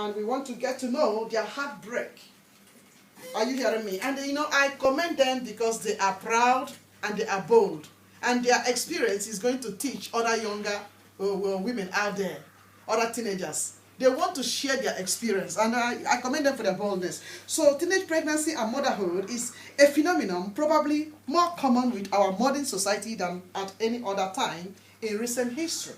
and we want to get to know their heartbreak. Are you hearing me? And I commend them because they are proud and they are bold. And their experience is going to teach other younger women out there, other teenagers. They want to share their experience, and I commend them for their boldness. So teenage pregnancy and motherhood is a phenomenon probably more common with our modern society than at any other time in recent history.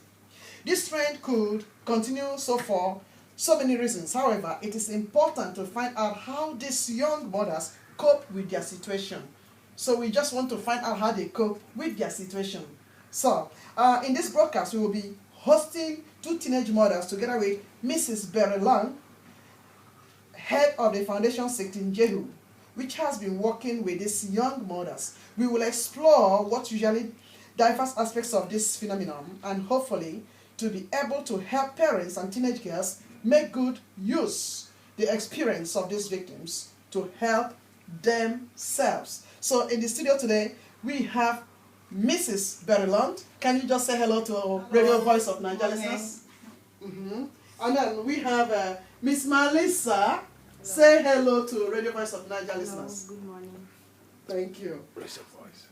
This trend could continue so for so many reasons. However, it is important to find out how these young mothers cope with their situation. So we just want to find out how they cope with their situation. So in this broadcast, we will be hosting two teenage mothers together with Mrs. Bellman, head of the foundation sect in Jehu, which has been working with these young mothers. We will explore what usually diverse aspects of this phenomenon and hopefully to be able to help parents and teenage girls make good use the experience of these victims to help themselves. So in the studio today, we have Mrs. Bellman. Can you just say hello to Radio Voice of Naija listeners? And then we have Miss Melissa. Hello. Say hello to Radio Voice of Naija listeners. Good morning. Thank you. Raise your voice.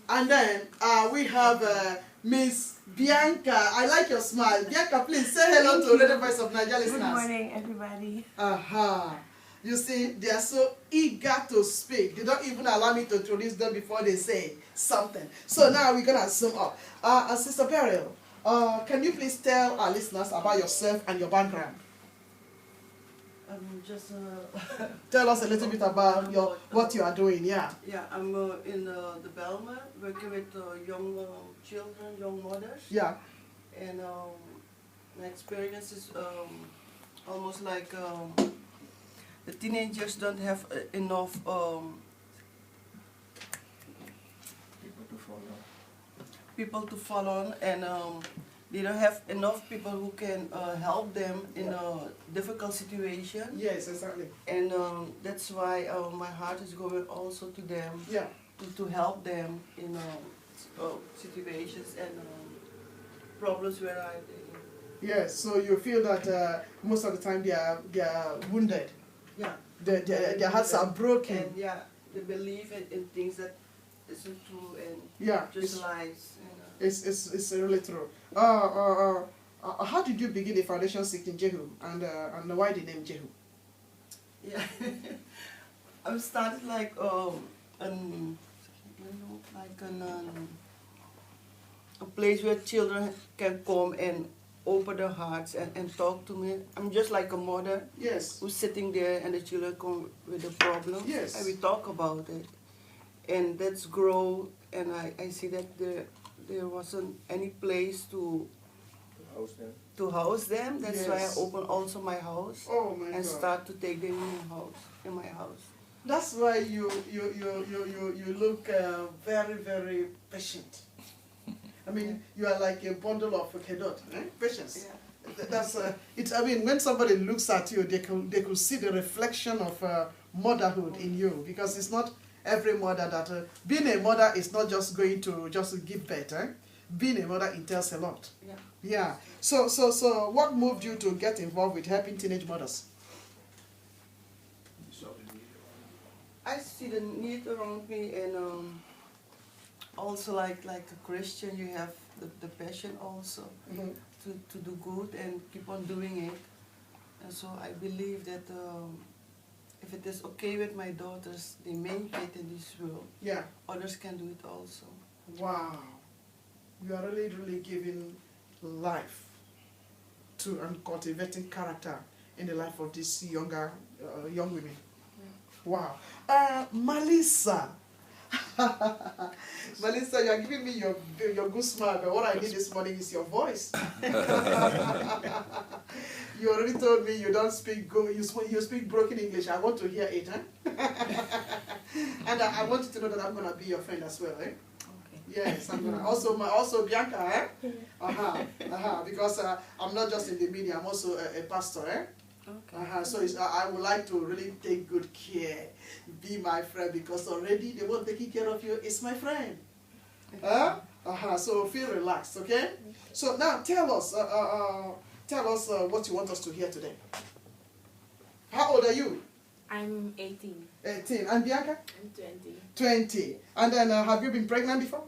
And then we have Miss Bianca. I like your smile. Bianca, please say hello to Radio Voice of Naija listeners. Good morning, everybody. You see, they are so eager to speak. They don't even allow me to introduce them before they say something. So now we're going to zoom up. Sister Beryl, can you please tell our listeners about yourself and your background? Just Tell us a little bit about what you are doing. Yeah. Yeah, I'm in the Bellman, working with young children, young mothers. Yeah. And my experience is almost like the teenagers don't have enough people to follow, and they don't have enough people who can help them in a difficult situation. Yes, exactly. And that's why my heart is going also to them. Yeah. To help them in situations and problems where I. Yes. So you feel that most of the time they are wounded. Yeah. Their hearts are broken. And yeah, they believe in things that isn't true and just lies. It's really true. How did you begin the foundation sect in Jehu, and why the name Jehu? Yeah, I started like a place where children can come and open their hearts and talk to me. I'm just like a mother. Yes. Who's sitting there and the children come with a problem. Yes. And we talk about it, and that's grow. And I see that there wasn't any place to house them. That's Yes. why I open also my house. Oh my and God. start to take them in my house. That's why you look very, very patient. I mean, you are like a bundle of kedot, patience. Yeah. That's it. I mean, when somebody looks at you, they could see the reflection of motherhood in you, because it's not every mother that being a mother is not just going to just give birth. Being a mother entails a lot. Yeah. Yeah. So what moved you to get involved with helping teenage mothers? I see the need around me, and also like a Christian, you have the passion also to do good and keep on doing it. And so I believe that if it is okay with my daughters, they make it in this world. Yeah. Others can do it also. Wow. You are really, really giving life to and cultivating character in the life of these young women. Wow. Melissa. Melissa, you are giving me your good smile, but what I need this morning is your voice. You already told me you don't speak good, you speak broken English. I want to hear it, And I want you to know that I'm going to be your friend as well, Okay. Yes, I'm gonna. Also Bianca, because I'm not just in the media, I'm also a pastor, Okay. So I would like to really take good care, be my friend, because already the one taking care of you is my friend. So feel relaxed, okay? So now tell us, tell us what you want us to hear today. How old are you? I'm 18. 18. And Bianca? I'm 20. 20. And then have you been pregnant before?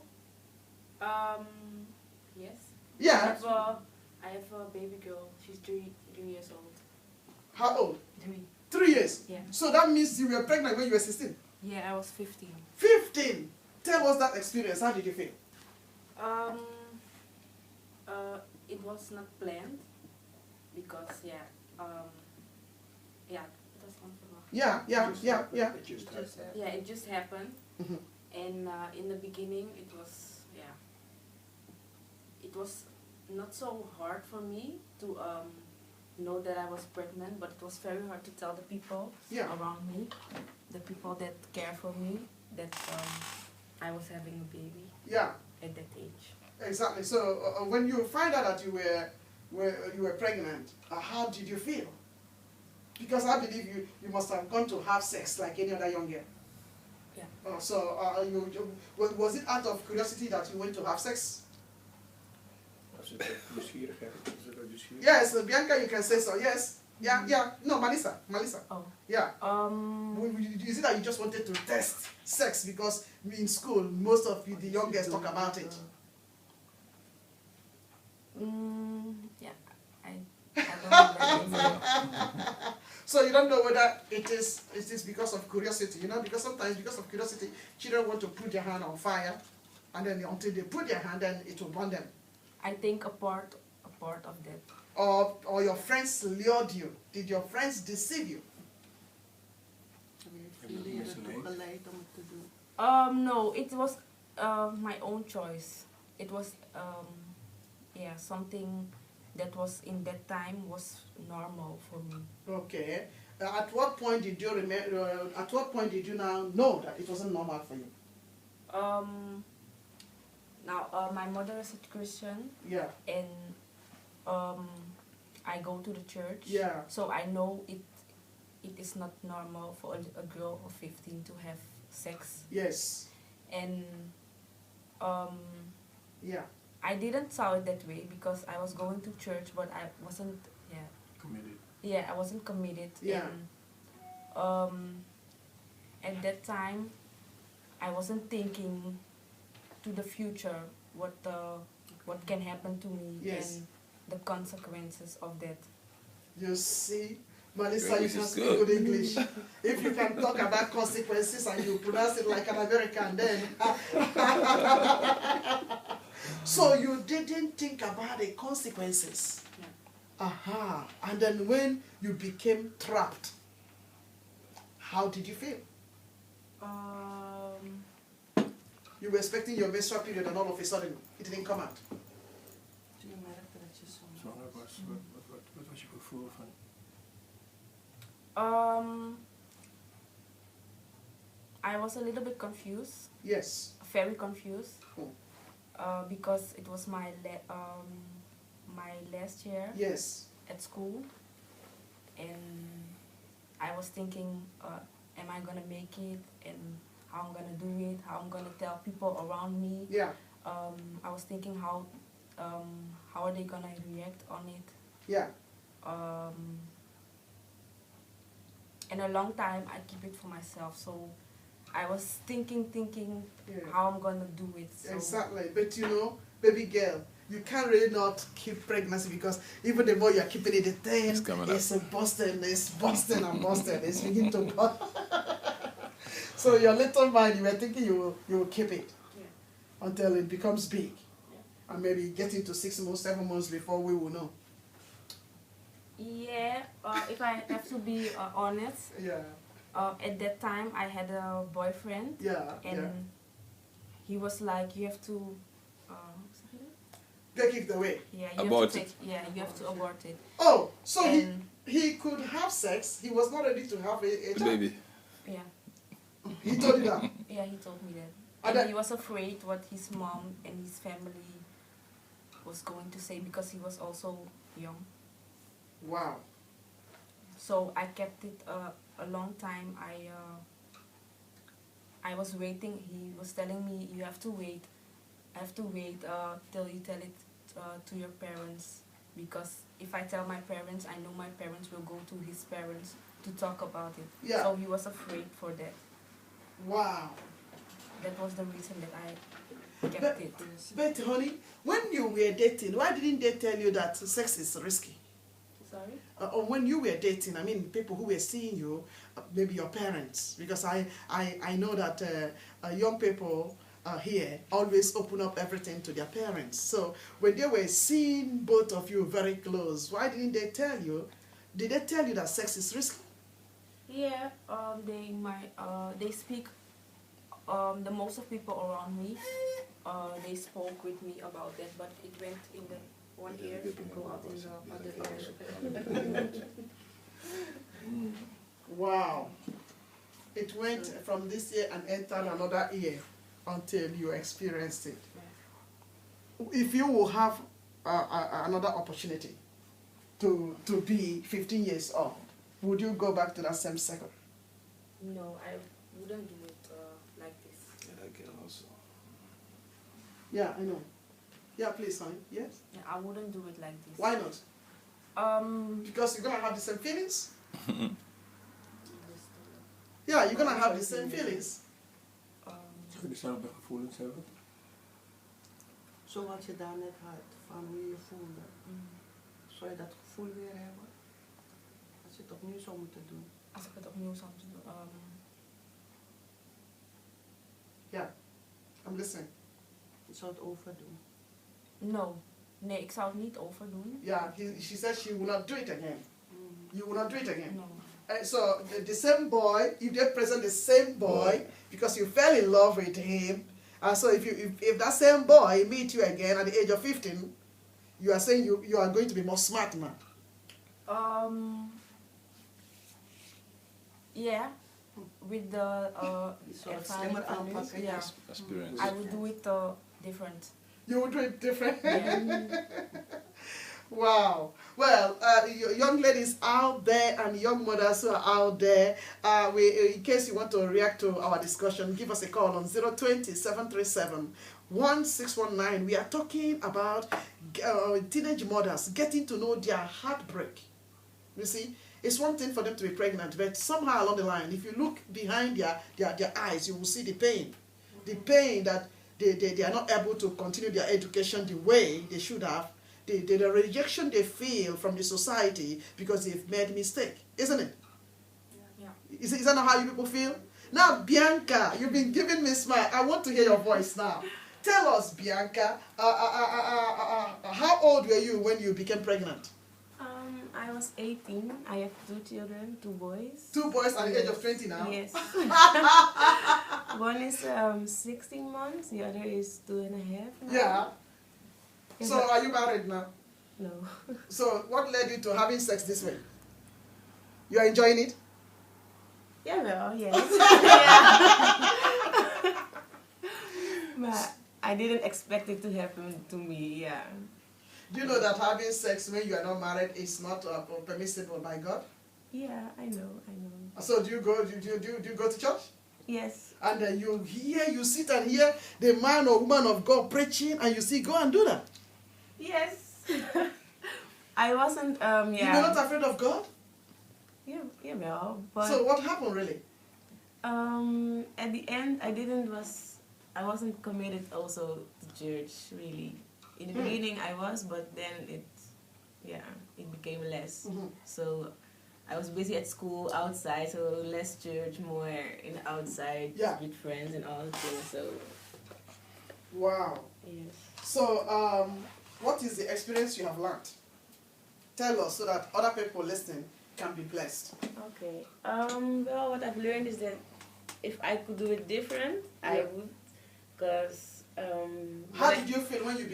Yes. Yeah. I have a baby girl. She's 3 years old. How old? 3. 3 years? Yeah. So that means you were pregnant when you were 16? Yeah, I was 15. 15! Tell us that experience. How did you feel? It was not planned because it was unverwacht. Yeah. It just happened. Mhm. And in the beginning, it was not so hard for me to know that I was pregnant, but it was very hard to tell the people around me, the people that care for me, that I was having a baby. Yeah. At that age. Exactly. So when you find out that you were pregnant, how did you feel? Because I believe you must have gone to have sex like any other young girl. Yeah. Was it out of curiosity that you went to have sex? Yes, Bianca, you can say so. Yes. Yeah. No, Melissa. Oh. Yeah. Is it that you just wanted to test sex because in school most of the young girls talk about it? Yeah. I don't know. So you don't know whether it is because of curiosity, because sometimes because of curiosity, children want to put their hand on fire, and then until they put their hand, then it will burn them. I think a part of that. Or your friends lured you. Did your friends deceive you? No, it was my own choice. It was something that was in that time was normal for me. Okay. At what point did you remember? At what point did you now know that it wasn't normal for you? Now my mother is a Christian. Yeah. And I go to the church. Yeah. So I know it is not normal for a girl of 15 to have sex. Yes. And yeah. I didn't saw it that way because I was going to church, but I wasn't committed. Yeah, I wasn't committed. Yeah. And at that time, I wasn't thinking to the future what can happen to me. Yes. And the consequences of that. You see, Melissa, you can speak good English. If you can talk about consequences and you pronounce it like an American, then. So you didn't think about the consequences. Yeah. Aha. And then when you became trapped, how did you feel? You were expecting your menstrual period and all of a sudden it didn't come out. Zwanger was, wat was je gevoel van? I was a little bit confused. Yes. Very confused. Oh. Because it was my last year. Yes. At school, and I was thinking, am I gonna make it, and how I'm gonna do it, how I'm gonna tell people around me. Yeah. I was thinking how are they gonna react on it. Yeah. And a long time I keep it for myself, so I was thinking yeah. how I'm gonna do it. So. Exactly, but baby girl, you can't really not keep pregnancy because even the more you're keeping it, the thing is busting, it's beginning to bust. So your little mind, you were thinking you will keep it until it becomes big, and maybe get into 6 months, 7 months before we will know. Yeah, if I have to be honest. Yeah. At that time, I had a boyfriend. Yeah. And he was like, you have to. Take it away. Yeah, you abort have to you have to abort it. Oh, so he could have sex. He was not ready to have a baby. Yeah. He told you that. Yeah, he told me that. And And he was afraid what his mom and his family was going to say because he was also young. Wow. So I kept it a long time. I was waiting. He was telling me, you have to wait. I have to wait till you tell it to your parents because if I tell my parents, I know my parents will go to his parents to talk about it. Yeah. So he was afraid for that. Wow. That was the reason that I kept it. But honey, when you were dating, why didn't they tell you that sex is risky? Sorry? Or when you were dating, I mean, people who were seeing you, maybe your parents, because I know that young people here always open up everything to their parents. So when they were seeing both of you very close, why didn't they tell you? Did they tell you that sex is risky? Yeah, they speak. The most of people around me, they spoke with me about that, but it went in the one ear and go out in the other ear. Wow. It went from this ear and entered another ear until you experienced it. If you will have another opportunity to be 15 years old, would you go back to that same circle? No, I wouldn't do it like this. And I can also. Yeah, I know. Yeah, please, honey. Yes? Yeah, I wouldn't do it like this. Why not? Because you're going to have the same feelings? Yeah, you're going to have the same feelings. Zou je dezelfde gevoelens hebben? Zoals je daar net had, van hoe je voelde. Zou je dat gevoel weer hebben? Als je het opnieuw zou moeten doen. Als ik het opnieuw zou doen. Ja, I'm listening. Je zou het overdoen. No. Nee, ik zou het niet overdoen. Yeah, she said she will not do it again. You will not do it again. No. So the same boy, if they present the same boy, because you fell in love with him, so if that same boy meet you again at the age of 15, you are saying you are going to be more smart now. Yeah, with the ervaring van nu, yeah, Experience. I would do it different. You would do it different. Yeah. Wow. Well, young ladies out there and young mothers who are out there, in case you want to react to our discussion, give us a call on 020-737-1619. We are talking about teenage mothers getting to know their heartbreak. You see, it's one thing for them to be pregnant, but somehow along the line, if you look behind their eyes, you will see the pain. The pain that they are not able to continue their education the way they should have. The rejection they feel from the society because they've made a mistake, isn't it? Yeah. Is that not how you people feel? Now, Bianca, you've been giving me a smile. I want to hear your voice now. Tell us, Bianca, how old were you when you became pregnant? I was 18. I have 2 children, 2 boys. 2 boys at the age of 20 now? Yes. One is 16 months, the other is 2.5 now. Yeah. So are you married now? No. So what led you to having sex this way? You are enjoying it? Yeah, well, yes. Yeah. But I didn't expect it to happen to me, yeah. Do you know that having sex when you are not married is not permissible by God? Yeah, I know. So do you go to church? Yes. And you sit and hear the man or woman of God preaching, and you say, go and do that. Yes. I wasn't, yeah. You were not afraid of God? Yeah, well, but... So what happened really? At the end, I wasn't committed also to church, really. In the beginning I was, but then it became less. So I was busy at school, outside, so less church, more in the outside with friends and all things. So wow. Yes. So what is the experience you have learned? Tell us so that other people listening can be blessed. Okay. Well, what I've learned is that if I could do it different, I would, because. How did you feel when you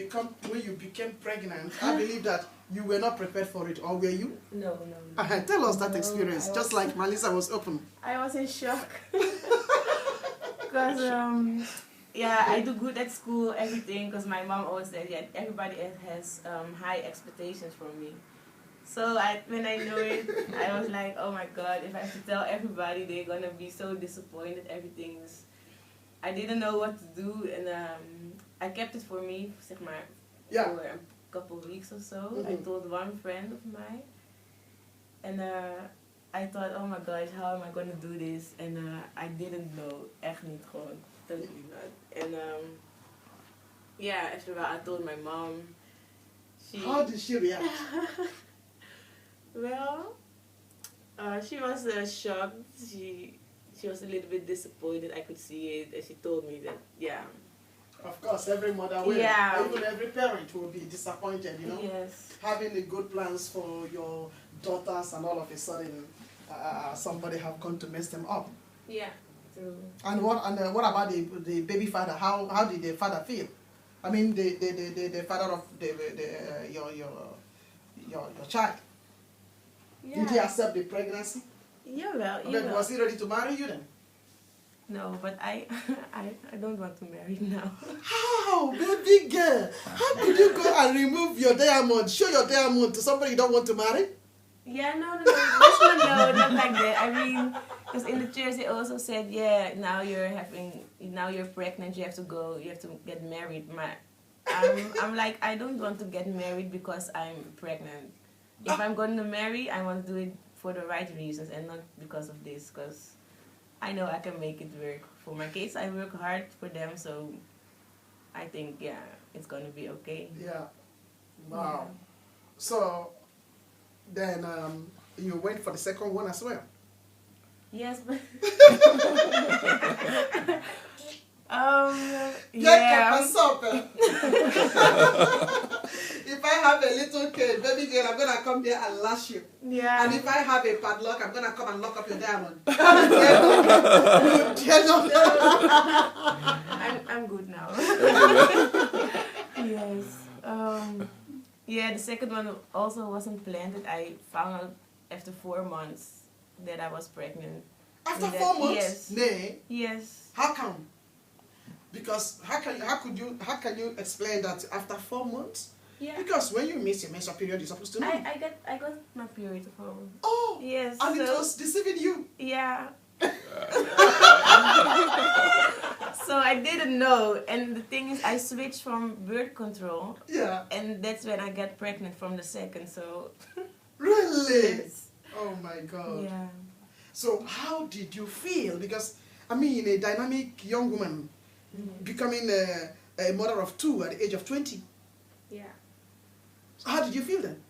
became pregnant? I believe that you were not prepared for it, or were you? No. Tell us that experience, just like Melissa was open. I was in shock. Because, I do good at school, everything, because my mom always said, everybody has high expectations from me. So when I know it, I was like, oh my God, if I have to tell everybody, they're going to be so disappointed, everything's... I didn't know what to do, and I kept it for me, zeg maar, couple weeks or so. I told one friend of mine, and I thought, oh my gosh, how am I gonna do this? And I didn't know, echt niet gewoon, totally not. And yeah, after that I told my mom. How did she react? Well, she was shocked. She was a little bit disappointed. I could see it, and she told me that, yeah. Of course, every mother will. Yeah. Even every parent will be disappointed, you know. Yes. Having the good plans for your daughters, and all of a sudden, somebody have gone to mess them up. Yeah. True. And what about the baby father? How did the father feel? I mean, the father of your child. Yeah. Did he accept the pregnancy? Yeah, well, But was he ready to marry you then? No, but I don't want to marry now. How, baby girl? How could you go and remove your diamond, show your diamond to somebody you don't want to marry? Yeah, no, not like that. I mean, because in the church they also said, yeah, now you're pregnant, you have to get married. I'm like, I don't want to get married because I'm pregnant. If I'm going to marry, I want to do it for the right reasons and not because of this, because I know I can make it work. For my kids, I work hard for them, so I think, yeah, it's going to be okay. Yeah. Wow. Yeah. So, then you went for the second one as well? Yes, but... yeah. If I have a little kid, baby girl, I'm gonna come there and lash you. Yeah. And if I have a padlock, I'm gonna come and lock up your diamond. I'm good now. Yes. Yeah, the second one also wasn't planned. I found out after 4 months that I was pregnant. After 4 months? Yes. Nay. Yes. How come? Because how can you explain that after 4 months? Yeah. Because when you miss your menstrual period, you're supposed to know. I got my period home. Oh. Yes. And it was deceiving you. Yeah. So I didn't know, and the thing is, I switched from birth control. Yeah. And that's when I got pregnant from the second. So. Really? Yes. Oh my God. Yeah. So how did you feel? Because I mean, a dynamic young woman becoming a mother of 2 at the age of 20. Yeah. So how did you feel then?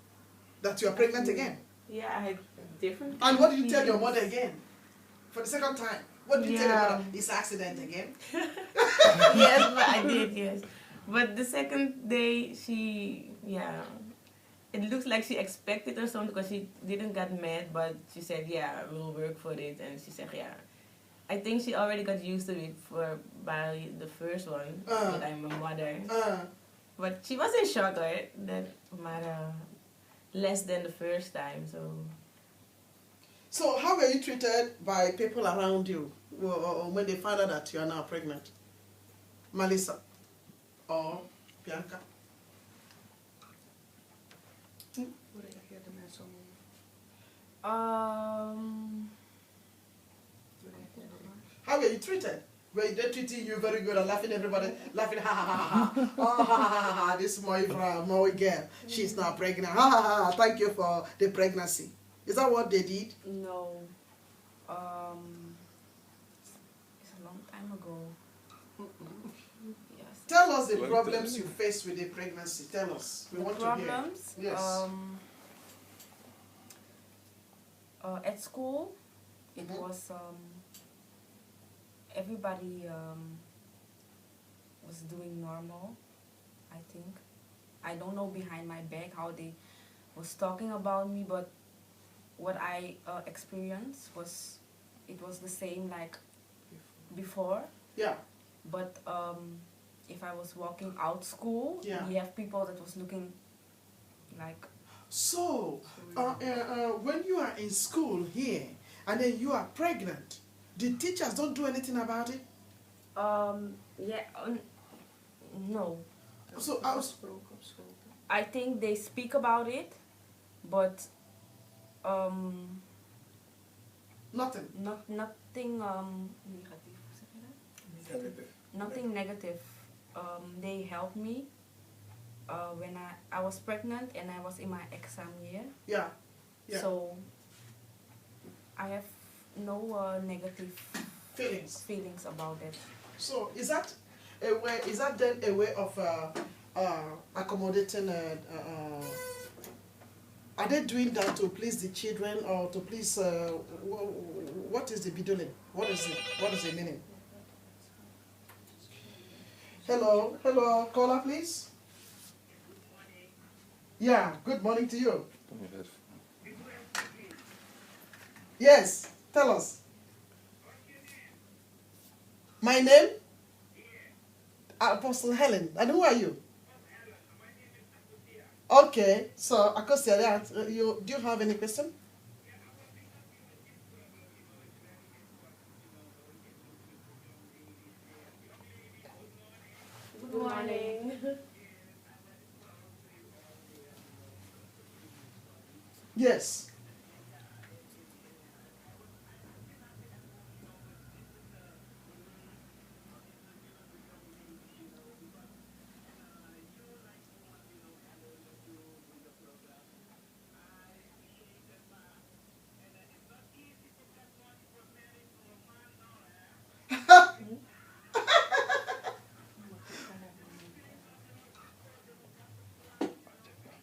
That you are pregnant again? Yeah, I had different. And what did you tell your mother again? For the second time? What did you tell your Yeah. mother? It's accident again? Yes, but I did, yes. But the second day, it looks like she expected or something because she didn't get mad, but she said, yeah, we'll work for it. And she said, yeah. I think she already got used to it by the first one, that I'm a mother. But she was in shock, right? That less than the first time, so... So how were you treated by people around you when they found out that you are now pregnant? Melissa or Bianca? How were you treated? Were they treating you very good and laughing, everybody laughing, ha ha ha ha, oh, ha ha ha ha, this is my girl, she's now pregnant, ha ha ha, thank you for the pregnancy. Is that what they did? No. It's a long time ago. Yes. Tell us the problems you faced with the pregnancy. Tell us. We want problems? to hear. Yes. At school, it was everybody was doing normal, I think. I don't know behind my back how they was talking about me, but what I experienced was the same like before. Yeah. But if I was walking out school, yeah. you have people that was looking like. So when you are in school here and then you are pregnant, the teachers don't do anything about it? No. So I think they speak about it, but nothing. Nothing negative. Nothing negative. They help me, when I was pregnant and I was in my exam year. Yeah. Yeah. So I have no negative feelings about it. So is that a way? Is that then a way of accommodating? Are they doing that to please the children or to please? What is the bedoeling? What is it? What is the meaning? Hello, hello, caller, please. Yeah, good morning to you. Yes, tell us. My name? Apostle Helen. And who are you? Okay, so Akosia, do you have any question? Good morning. Yes.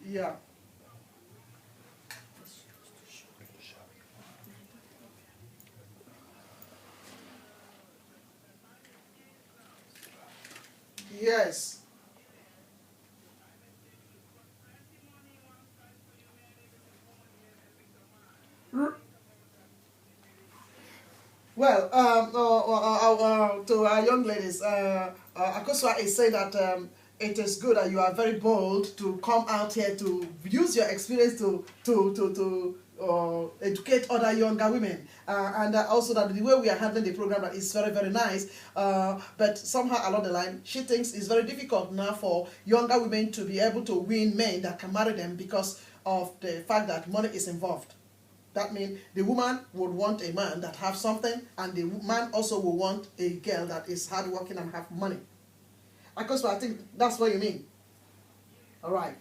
Yeah. Yes. Well, to our young ladies, Akosua is saying that it is good that you are very bold to come out here to use your experience to educate other younger women, and also that the way we are handling the program is very, very nice. But somehow along the line, she thinks it's very difficult now for younger women to be able to win men that can marry them because of the fact that money is involved. That means the woman would want a man that have something, and the man also will want a girl that is hardworking and have money. Because I think that's what you mean. All right.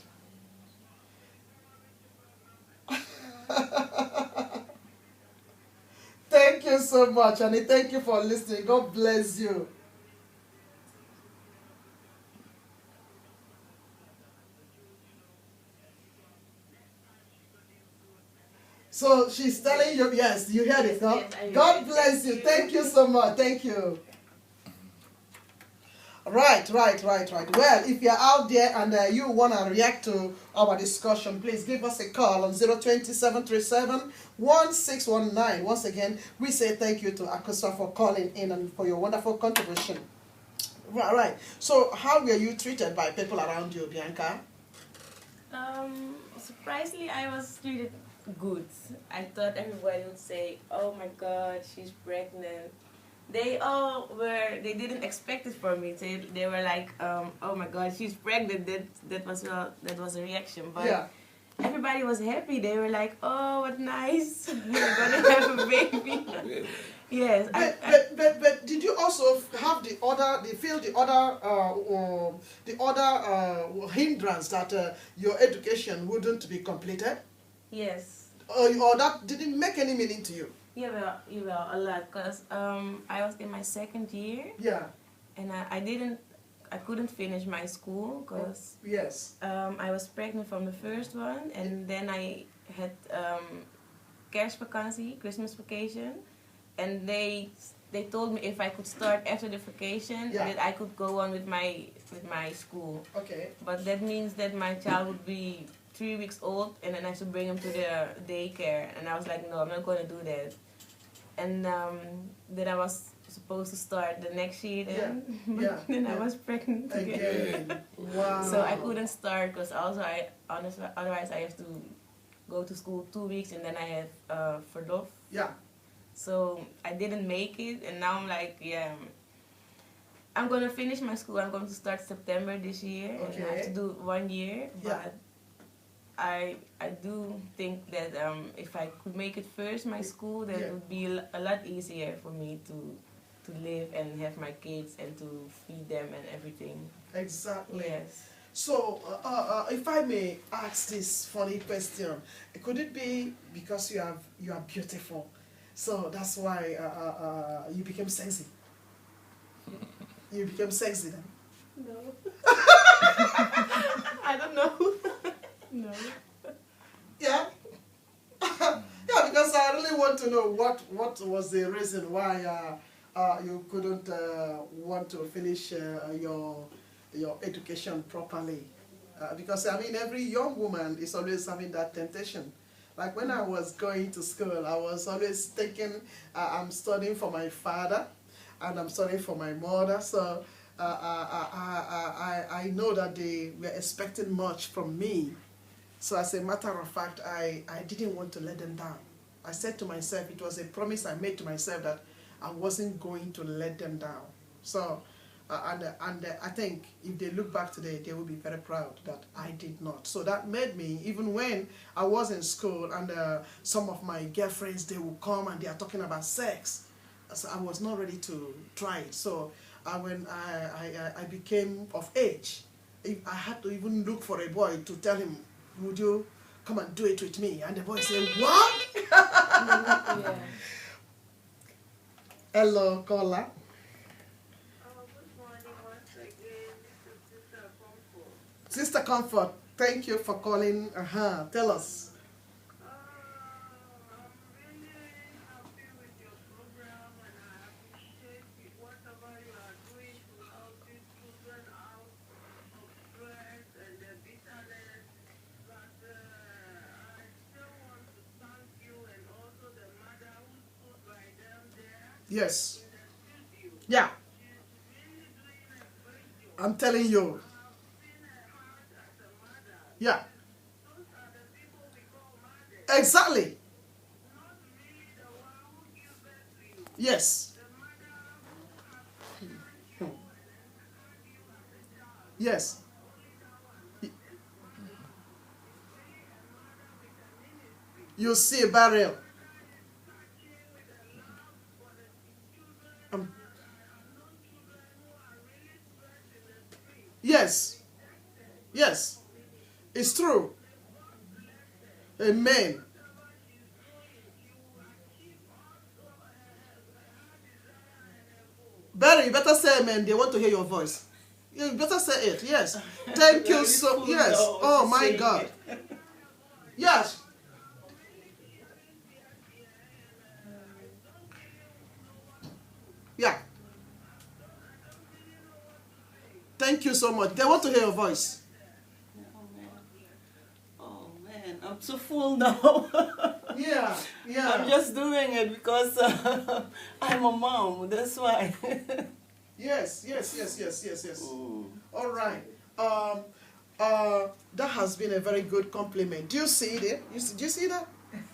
Thank you so much, Annie. Thank you for listening. God bless you. So she's telling you, yes, you heard it, huh? Yes, God bless you. Thank you so much. Thank you. Right. Well, if you're out there and you want to react to our discussion, please give us a call on 020-737-1619. Once again, we say thank you to Akosa for calling in and for your wonderful contribution. Right. So how were you treated by people around you, Bianca? Surprisingly, I was treated good. I thought everybody would say, "Oh my God, she's pregnant." They didn't expect it from me. They were like, "Oh my God, she's pregnant." That was a reaction, but Yeah. everybody was happy. They were like, "Oh, what nice! We're gonna have a baby." Yes. But did you also have the other hindrance that your education wouldn't be completed? Yes. Or that didn't make any meaning to you? Yeah, well, a lot, because I was in my second year. Yeah. And I couldn't finish my school because yes. I was pregnant from the first one, and then I had kerstvakantie, Christmas vacation, and they told me if I could start after the vacation, that I could go on with my school. Okay. But that means that my child would be 3 weeks old, and then I have to bring him to the daycare, and I was like, no, I'm not going to do that. And then I was supposed to start the next year then, then I was pregnant again. Wow. So I couldn't start because otherwise I have to go to school 2 weeks, and then I have verlof. Yeah. So I didn't make it, and now I'm like, I'm going to finish my school. I'm going to start September this year, and I have to do 1 year, but I do think that if I could make it first, my school, that would be a lot easier for me to live and have my kids and to feed them and everything. Exactly. Yes. So, if I may ask this funny question, could it be because you are beautiful, so that's why you became sexy? You became sexy then? No. I don't know. No. Yeah. Yeah, because I really want to know what was the reason why you couldn't want to finish your education properly. Because I mean, every young woman is always having that temptation. Like when I was going to school, I was always thinking, I'm studying for my father, and I'm studying for my mother. So I know that they were expecting much from me. So as a matter of fact, I didn't want to let them down. I said to myself, it was a promise I made to myself that I wasn't going to let them down. So, and I think if they look back today, they will be very proud that I did not. So that made me, even when I was in school and some of my girlfriends, they will come and they are talking about sex. So I was not ready to try it. So when I became of age, I had to even look for a boy to tell him, would you come and do it with me? And the boy said, what? Yeah. Hello, caller. Good morning once again. This is Sister Comfort. Sister Comfort, thank you for calling. Tell us. I'm really happy with your program and I appreciate whatever you are doing to help these children out of stress and their bitterness. But I still want to thank you and also the mother who stood by them there Yes. in the studio. Yeah, She's really doing a great job. I'm telling you. I've seen her heart as a mother. Yeah, Those are the people we call mothers. exactly. Not really the one who gives birth to you. Yes. The mother who has parent you and encouraged you as a child. Yes. Only that one. But this one is really a mother with a ministry. You see a barrel. Touching with a love for the children. Um, I've known children who are really stressed in the street. Yes. Yes. It's true. Amen. Whatever she's doing, she will achieve also her desire and her goal. Barry, you better say amen. They want to hear your voice. You better say it. Yes. Thank you so. Yes. Oh my God. Yes. Yeah. Thank you so much. They want to hear your voice. Oh man, I'm so full now. Yeah. Yeah. I'm just doing it because I'm a mom. That's why. Yes. Ooh. All right. That has been a very good compliment. Do you see it? Do you see that?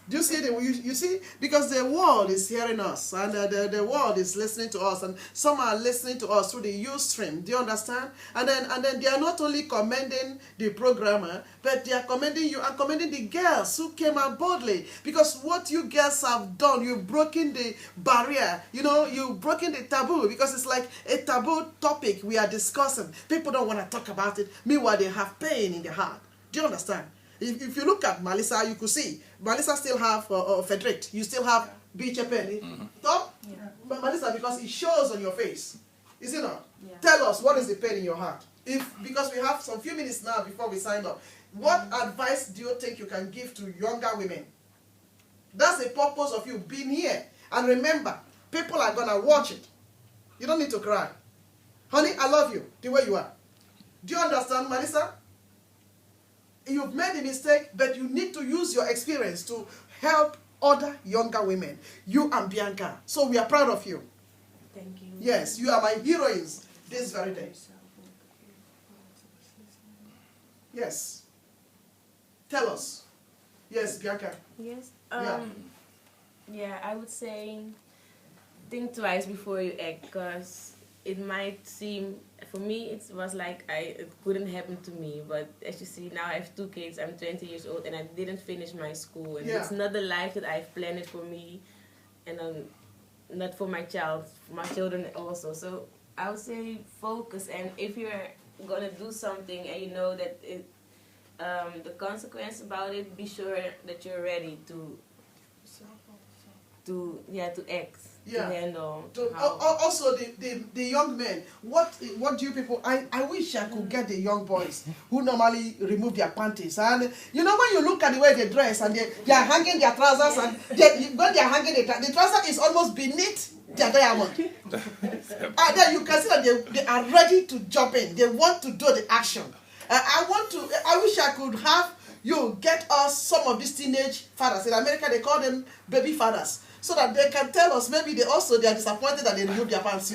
Do you see it? You see? Because the world is hearing us and the world is listening to us and some are listening to us through the Ustream. Do you understand? And then they are not only commending the programmer, but they are commending you and commending the girls who came out boldly. Because what you girls have done, you've broken the barrier. You know, you've broken the taboo because it's like a taboo topic we are discussing. People don't want to talk about it. Meanwhile, they have pain in their heart. Do you understand? If you look at Melissa, you could see Melissa still have Frederick. You still have Bichepen. Top? Yeah. But Melissa, because it shows on your face. Is it not? Yeah. Tell us, what is the pain in your heart? Because we have some few minutes now before we sign up. What advice do you think you can give to younger women? That's the purpose of you being here. And remember, people are going to watch it. You don't need to cry. Honey, I love you the way you are. Do you understand, Melissa? You've made a mistake, but you need to use your experience to help other younger women. You and Bianca. So we are proud of you. Thank you. Yes, you are my heroines this very day. Yes. Tell us. Yes, Bianca. Yes. Yeah. Yeah, I would say think twice before you act, because it might seem, for me, it was like it couldn't happen to me. But as you see, now I have 2 kids. I'm 20 years old, and I didn't finish my school. And Yeah. it's not the life that I've planned for me, and not for my child, for my children also. So I would say focus. And if you're gonna do something and you know that the consequence about it, be sure that you're ready to act, to handle. Also, the young men. What do you people? I wish I could get the young boys who normally remove their panties, and when you look at the way they dress and they are hanging their trousers and when they are hanging the trouser is almost beneath their diamond. And then you can see that they are ready to jump in. They want to do the action. I wish I could have you get us some of these teenage fathers. In America, they call them baby fathers. So that they can tell us, maybe they are disappointed that they removed their pants,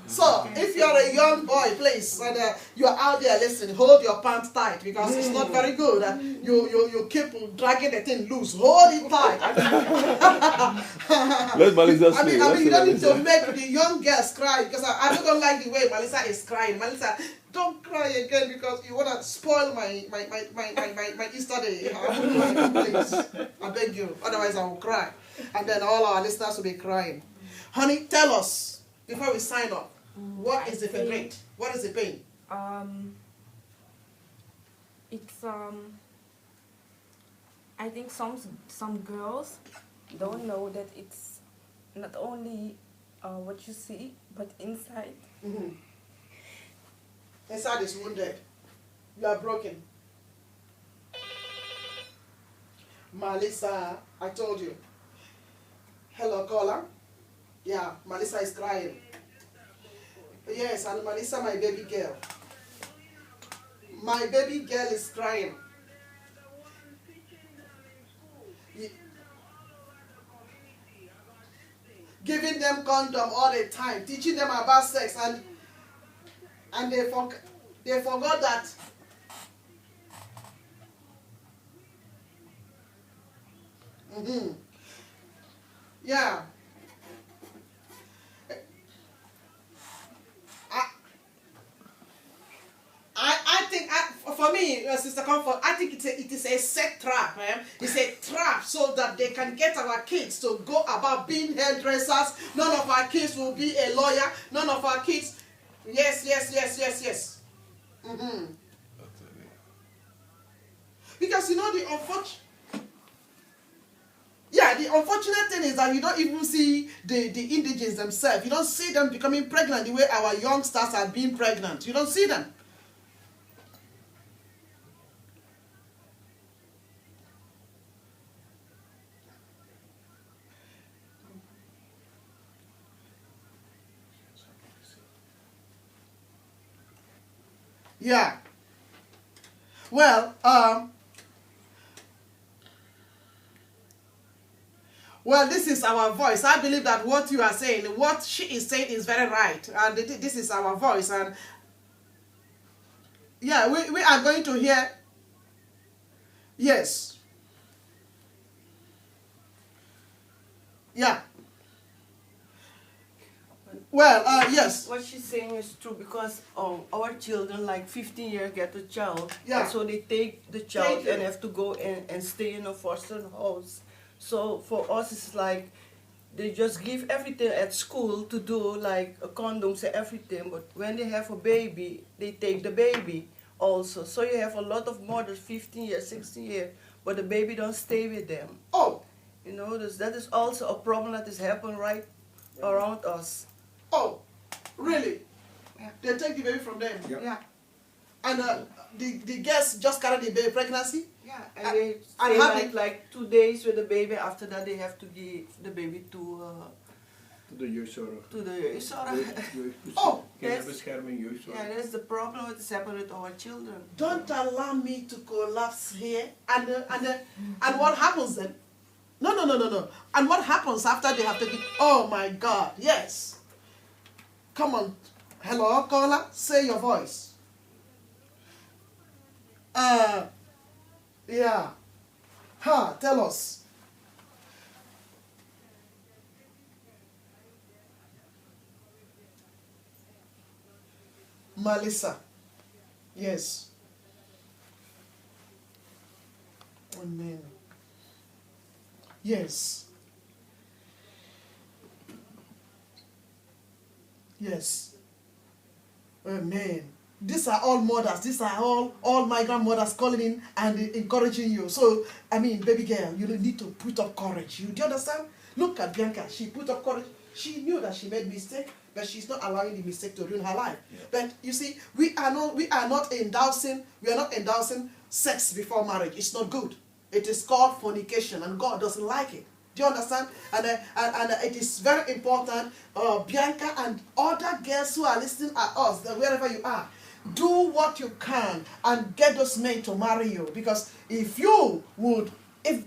So, if you are a young boy, please, and you are out there listening, hold your pants tight because it's not very good. You keep dragging the thing loose. Hold it tight. Let Melissa I mean, you don't need to make the young girls cry because I don't like the way Melissa is crying. Melissa, don't cry again because you want to spoil my Easter day. Please, I beg you. Otherwise, I will cry. And then all our listeners will be crying. Honey, tell us, before we sign up, what is the rate? What is the pain? It's I think some girls don't know that it's not only what you see, but inside. Mm-hmm. Inside is wounded. You are broken. Melissa, I told you. Hello, caller. Yeah, Melissa is crying. Yes, and Melissa, my baby girl. My baby girl is crying. Giving them condom all the time, teaching them about sex, and they forgot that. Mm-hmm. Yeah. I think, for me, Sister Comfort, I think it is a set trap. It's a trap so that they can get our kids to go about being hairdressers. None of our kids will be a lawyer. None of our kids. Yes. Mm-hmm. Because the unfortunate thing is that you don't even see the indigens themselves. You don't see them becoming pregnant the way our youngsters are being pregnant. You don't see them. Yeah. Well, this is our voice. I believe that what you are saying, what she is saying is very right. And this is our voice. And yeah, we are going to hear. Yes. Yeah. Well, yes. What she's saying is true because our children, like 15 years, get a child. Yeah. And so they take the child and have to go and stay in a foster house. So for us, it's like they just give everything at school to do, like condoms and everything. But when they have a baby, they take the baby also. So you have a lot of mothers, 15 years, 16 years, but the baby don't stay with them. Oh. That is also a problem that is happening right around us. Oh, really? Yeah. They take the baby from them? Yeah. And the girls just carry the baby pregnancy? Yeah, and they stay like 2 days with the baby. After that, they have to give the baby to de jeugdzorg. To the jeugdzorg. Oh, Kinderbescherming, jeugdzorg. Yeah, that's the problem that is happening with our children. Don't allow me to collapse here. And what happens then? No. And what happens after they have taken? Oh my God, yes. Come on. Hello, caller. Say your voice. Yeah. Tell us. Melissa. Yes. Amen. Yes. Yes. Amen. These are all mothers. These are all migrant mothers calling in and encouraging you. So, I mean, baby girl, you need to put up courage. Do you understand? Look at Bianca. She put up courage. She knew that she made mistake, but she's not allowing the mistake to ruin her life. Yeah. But you see, we are not endorsing sex before marriage. It's not good. It is called fornication, and God doesn't like it. Do you understand? And it is very important, Bianca and other girls who are listening at us, wherever you are, do what you can and get those men to marry you. Because if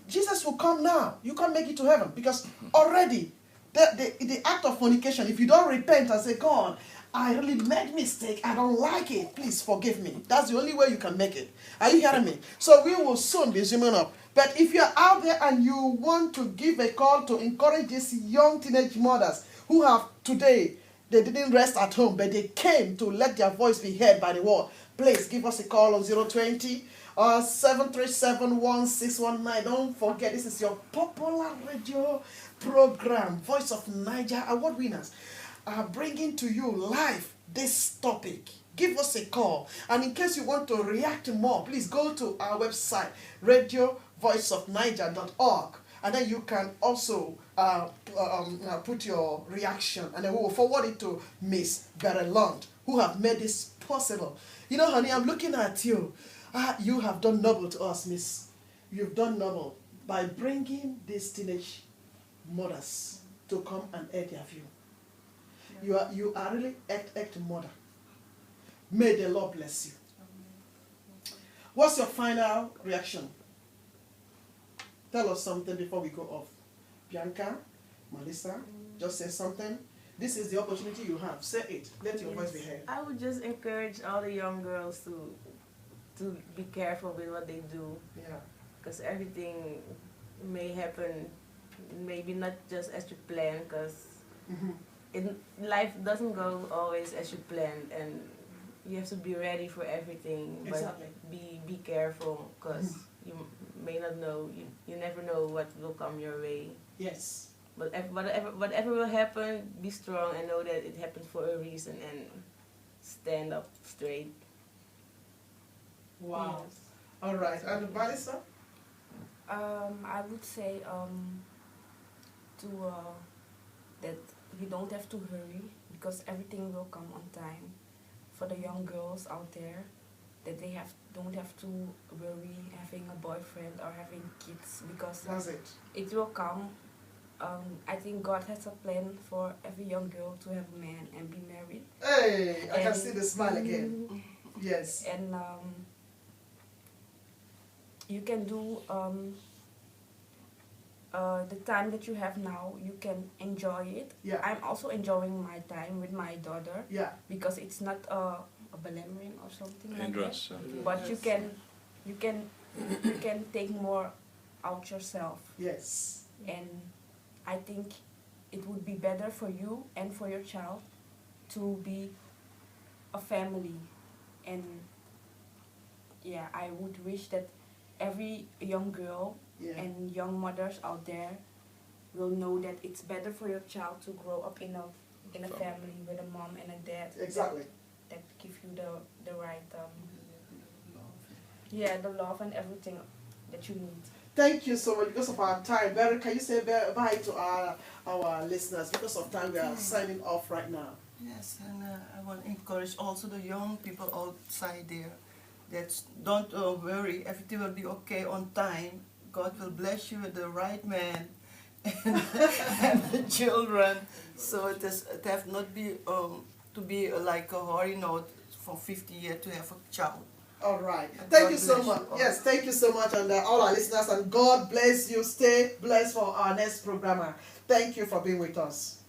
Jesus will come now, you can't make it to heaven. Because already, the act of fornication, if you don't repent and say, God, I really made mistake, I don't like it, please forgive me. That's the only way you can make it. Are you hearing me? So we will soon be zooming up. But if you're out there and you want to give a call to encourage these young teenage mothers who have today, they didn't rest at home, but they came to let their voice be heard by the world, please give us a call on 020 737-1619. Don't forget, this is your popular radio program, Voice of Naija award winners, bringing to you live this topic. Give us a call. And in case you want to react more, please go to our website, radiovoiceofnaija.org. And then you can also put your reaction. And then we will forward it to Miss Berelond, who have made this possible. You know, honey, I'm looking at you. You have done noble to us, miss. You've done noble by bringing these teenage mothers to come and air their view. Yeah. You are really act mother. May the Lord bless you. What's your final reaction? Tell us something before we go off. Bianca, Melissa, just say something. This is the opportunity you have. Say it. Let your voice be heard. I would just encourage all the young girls to be careful with what they do. Yeah. Because everything may happen, maybe not just as you plan, because life doesn't go always as you planned, and you have to be ready for everything. Exactly. But be careful, because you may not know, you never know what will come your way. Yes. But whatever will happen, be strong and know that it happened for a reason, and stand up straight. Wow. Yes. All right. And Vanessa? I would say that we don't have to hurry, because everything will come on time. For the young girls out there, that they don't have to worry having a boyfriend or having kids, because that's it. It will come. I think God has a plan for every young girl to have a man and be married. Hey, I can see the smile again. Yes. And you can do the time that you have now, you can enjoy it. Yeah. I'm also enjoying my time with my daughter. Yeah. Because it's not a Bellman or something like that. But yes. you can take more out yourself. Yes. And I think it would be better for you and for your child to be a family. And yeah, I would wish that every young girl and young mothers out there will know that it's better for your child to grow up in a family with a mom and a dad. Exactly. That give you the right the love and everything that you need. Thank you so much. Because of our time, Barry, can you say bye to our listeners? Because of time, we are signing off right now. Yes, and I want to encourage also the young people outside there that don't worry, everything will be okay on time. God will bless you with the right man and the children. So it have not be to be like a hurry note for 50 years to have a child. All right. And Thank God you so bless much. you. Yes, thank you so much, and all our listeners, and God bless you. Stay blessed for our next programmer. Thank you for being with us.